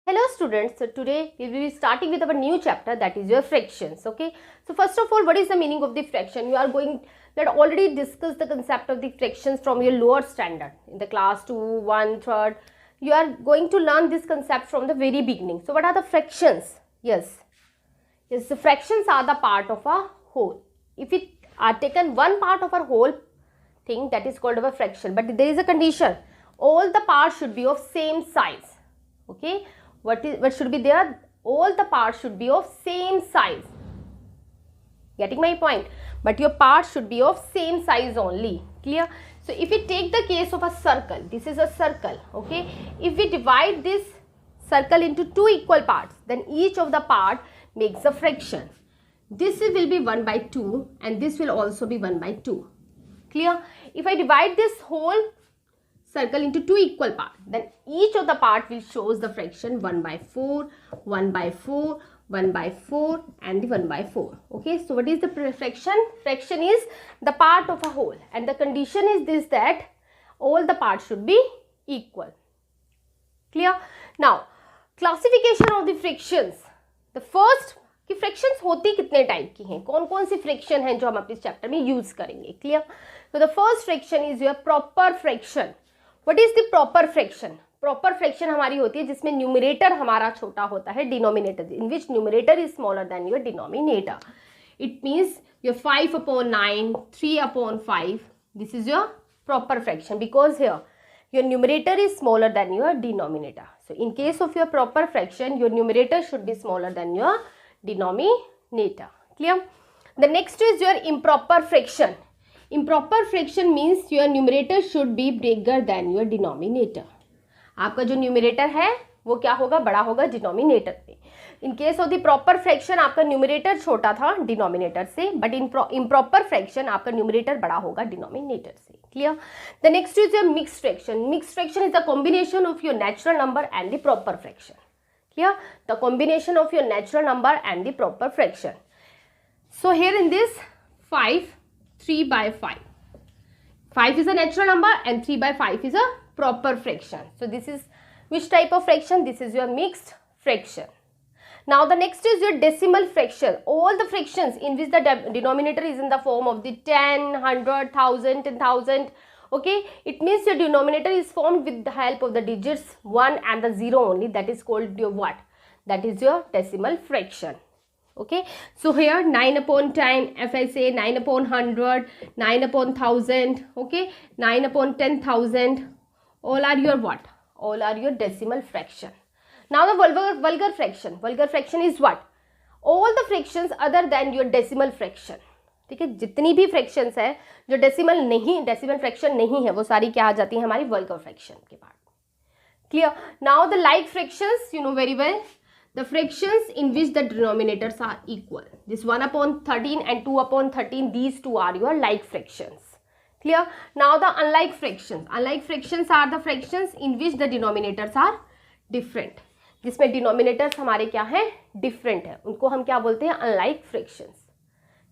Hello students, so today we will be starting with our new chapter, that is your fractions. Okay, so first of all, what is the meaning of the fraction? We had already discussed the concept of the fractions from your lower standard in the class 2, 1, 3rd. You are going to learn this concept from the very beginning. So what are the fractions? Yes, the fractions are the part of a whole. If it are taken one part of a whole thing, that is called a fraction, but there is a condition: all the parts should be of same size. Okay, what should be there? All the parts should be of same size. Getting my point? But your parts should be of same size only. Clear? So if we take the case of a circle, this is a circle. Okay, if we divide this circle into two equal parts, then each of the part makes a fraction. This will be 1 by 2 and this will also be 1 by 2. Clear? If I divide this whole circle into two equal parts, then each of the part will shows the fraction 1 by 4, 1 by 4, 1 by 4 and the 1 by 4. Okay, so what is the fraction? Fraction is the part of a whole, and the condition is this, that all the parts should be equal. Clear? Now classification of the fractions. The first कि fractions होती कितने type की हैं, कौन कौन सी fraction हैं जो हम अपने इस चैप्टर में यूज करेंगे. क्लियर? तो the first fraction is your proper fraction. What is the proper fraction? Proper fraction हमारी होती है जिसमें न्यूमरेटर हमारा छोटा होता है denominator, in which numerator is smaller than your denominator. It means your 5/9, 3/5. This is your proper fraction because here your numerator is smaller than your denominator. So in case of your proper fraction, your numerator should be smaller than your denominator. Clear? The next is your improper fraction. Improper fraction means your numerator should be bigger than your denominator. आपका जो numerator है वो क्या होगा? बड़ा होगा denominator पे. In case of the proper fraction आपका numerator छोटा था denominator से, but in improper fraction आपका numerator बड़ा होगा denominator से. Clear? The next is your mixed fraction. Mixed fraction is the combination of your natural number and the proper fraction. Clear? The combination of your natural number and the proper fraction. So here in this 5, 3 by 5. 5 is a natural number and 3 by 5 is a proper fraction. So this is which type of fraction? This is your mixed fraction. Now the next is your decimal fraction. All the fractions in which the denominator is in the form of the 10, 100, 1000, 10,000. Okay, it means your denominator is formed with the help of the digits 1 and the 0 only. That is called your what? That is your decimal fraction. Okay, so here 9/10, if I say 9/100, 9/1000, okay, 9/10,000, all are your what? All are your decimal fraction. Now the vulgar fraction. Vulgar fraction is what? All the fractions other than your decimal fraction. ठीक है, जितनी भी fractions है जो decimal fraction नहीं है वो सारी क्या आ जाती है हमारी वल्गर फ्रैक्शन के part. Clear? Now the like fractions, you know very well, the fractions in which the denominators are equal. This 1/13 and 2/13, these two are your like fractions. Clear? Now the unlike fractions. Unlike fractions are the fractions in which the denominators are different. जिसमें denominators हमारे क्या हैं? Different है. उनको हम क्या बोलते हैं? Unlike fractions.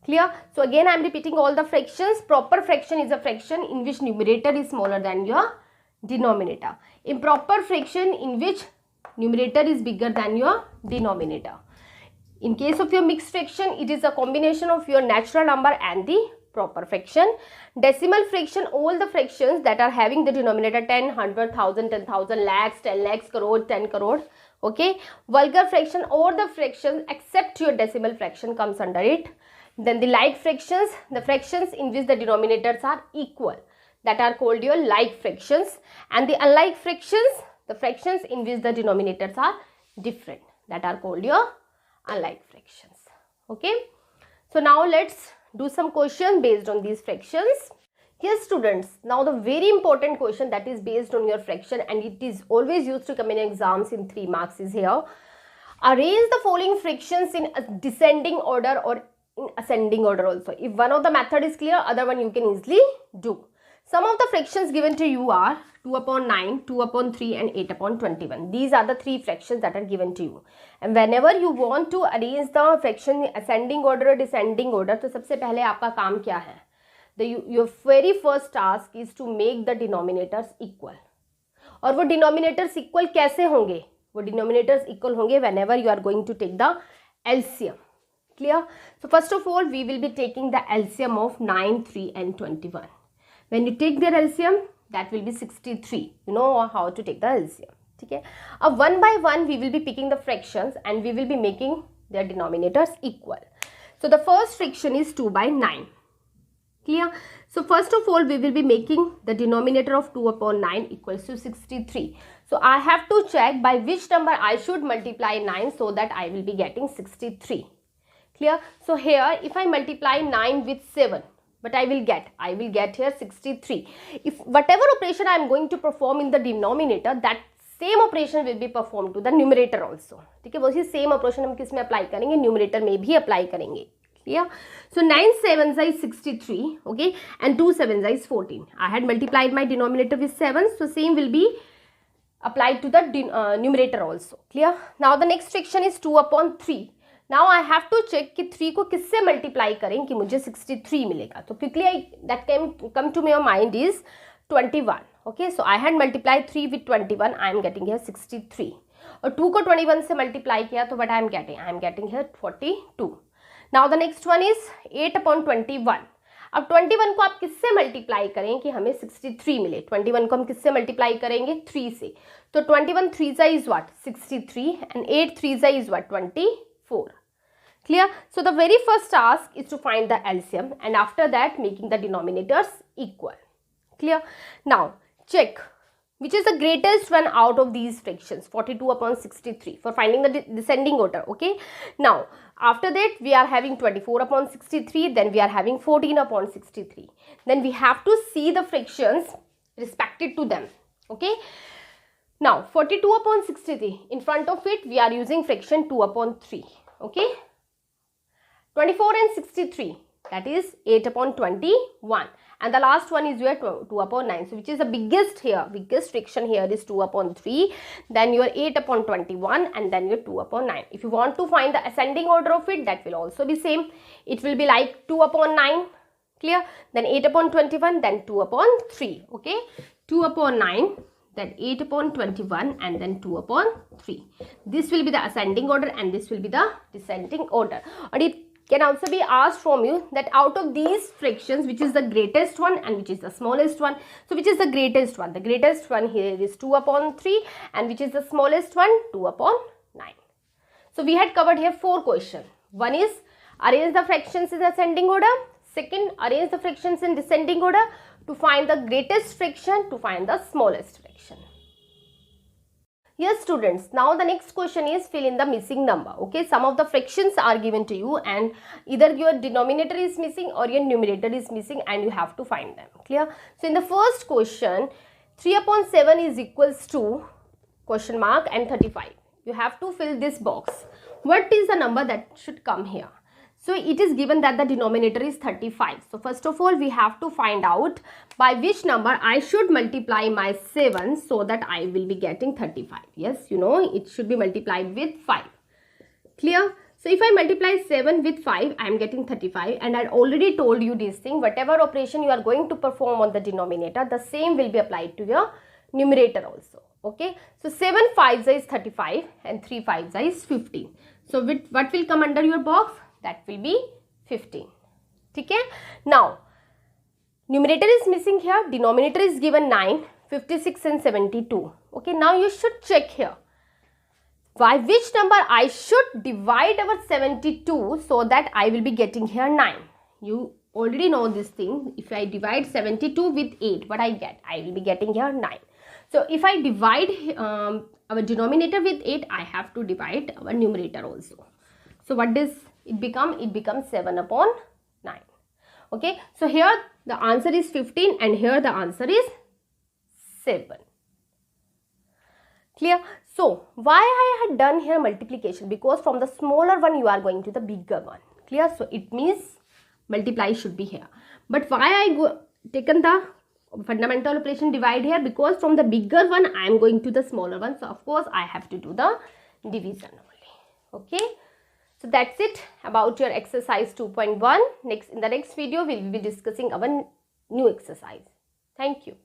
Clear? So again I am repeating all the fractions. Proper fraction is a fraction in which numerator is smaller than your denominator. Improper fraction in which numerator is bigger than your denominator. In case of your mixed fraction, it is a combination of your natural number and the proper fraction. Decimal fraction, all the fractions that are having the denominator 10, 100, 1000, 10,000, lakhs, 10 lakhs, crore, 10 crore. Okay. Vulgar fraction, all the fractions except your decimal fraction comes under it. Then the like fractions, the fractions in which the denominators are equal, that are called your like fractions. And the unlike fractions, the fractions in which the denominators are different, that are called your unlike fractions. Okay. So now let's do some questions based on these fractions. Yes students, now the very important question that is based on your fraction and it is always used to come in exams in 3 marks is here. Arrange the following fractions in a descending order or in ascending order also. If one of the method is clear, other one you can easily do. Some of the fractions given to you are 2/9, 2/3 and 8/21. These are the 3 fractions that are given to you. And whenever you want to arrange the fraction in ascending order or descending order, तो सबसे पहले आपका काम क्या है? Your very first task is to make the denominators equal. और वो denominators equal कैसे होंगे? वो डिनोमिनेटर्स इक्वल होंगे whenever you are going to take the LCM. Clear? So first of all we will be taking the LCM of 9, 3 and 21. When you take their LCM, that will be 63. You know how to take the LCM. ठीक है. अब one by one we will be picking the fractions and we will be making their denominators equal. So the first fraction is 2 by 9. Clear? So first of all we will be making the denominator of 2 upon 9 equals to 63. So I have to check by which number I should multiply 9 so that I will be getting 63. Clear? So here if I multiply 9 with 7, but I will get here 63. If whatever operation I am going to perform in the denominator, that same operation will be performed to the numerator also. ठीक है, वही same operation हम किस में apply करेंगे, numerator में भी apply करेंगे. Clear? So 9 7s is 63, okay, and 2 7s is 14. I had multiplied my denominator with 7, so same will be applied to the numerator also. Clear? Now the next fraction is 2 upon 3. Now I have to check कि 3 को किससे multiply करें कि मुझे 63 मिलेगा. तो quickly that come to my mind is 21. Okay, so I had multiplied 3 with 21. I am getting here 63. और 2 को 21 से multiply किया तो what I am getting? I am getting here 42. Now the next one is 8 upon 21. अब 21 को आप किससे multiply करें कि हमें 63 मिले. 21 को हम किससे मल्टीप्लाई करेंगे? 3 से. तो 21 3 is what? 63 and 8 3 is what? 24. Clear? So the very first task is to find the LCM and after that making the denominators equal. Clear? Now check which is the greatest one out of these fractions, 42 upon 63, for finding the descending order. Okay, now after that we are having 24 upon 63, then we are having 14 upon 63, then we have to see the fractions respected to them. Okay, now 42 upon 63, in front of it we are using fraction 2 upon 3. Okay, 24 and 63, that is 8 upon 21, and the last one is your 2 upon 9. So which is the biggest here? Biggest fraction here is 2 upon 3, then your 8 upon 21, and then your 2 upon 9. If you want to find the ascending order of it, that will also be same. It will be like 2 upon 9, clear, then 8 upon 21, then 2 upon 3. Okay, 2 upon 9, then 8 upon 21, and then 2 upon 3. This will be the ascending order and this will be the descending order. And it can also be asked from you that out of these fractions which is the greatest one and which is the smallest one. So which is the greatest one? The greatest one here is 2 upon 3, and which is the smallest one? 2 upon 9. So we had covered here 4 questions. One is arrange the fractions in ascending order. Second, arrange the fractions in descending order to find the greatest fraction, to find the smallest fraction. Yes students, now the next question is fill in the missing number. Okay, some of the fractions are given to you and either your denominator is missing or your numerator is missing and you have to find them. Clear? So in the first question, 3 upon 7 is equals to question mark and 35. You have to fill this box. What is the number that should come here? So it is given that the denominator is 35. So first of all we have to find out by which number I should multiply my 7 so that I will be getting 35. Yes, you know it should be multiplied with 5. Clear? So if I multiply 7 with 5, I am getting 35, and I already told you this thing, whatever operation you are going to perform on the denominator, the same will be applied to your numerator also. Okay, so 7 5s is 35 and 3 5s is 15. So with what will come under your box? That will be 15. Okay, now numerator is missing here, denominator is given 9, 56 and 72. Okay, now you should check here by which number I should divide our 72 so that I will be getting here 9. You already know this thing. If I divide 72 with 8, what I get? I will be getting here 9. So if I divide our denominator with 8, I have to divide our numerator also. So what does it become? It becomes 7 upon 9. Okay, so here the answer is 15 and here the answer is 7. Clear? So why I had done here multiplication? Because from the smaller one you are going to the bigger one. Clear? So it means multiply should be here. But why I taken the fundamental operation divide here? Because from the bigger one I am going to the smaller one. So of course I have to do the division only. Okay. So that's it about your exercise 2.1. In the next video we will be discussing our new exercise. Thank you.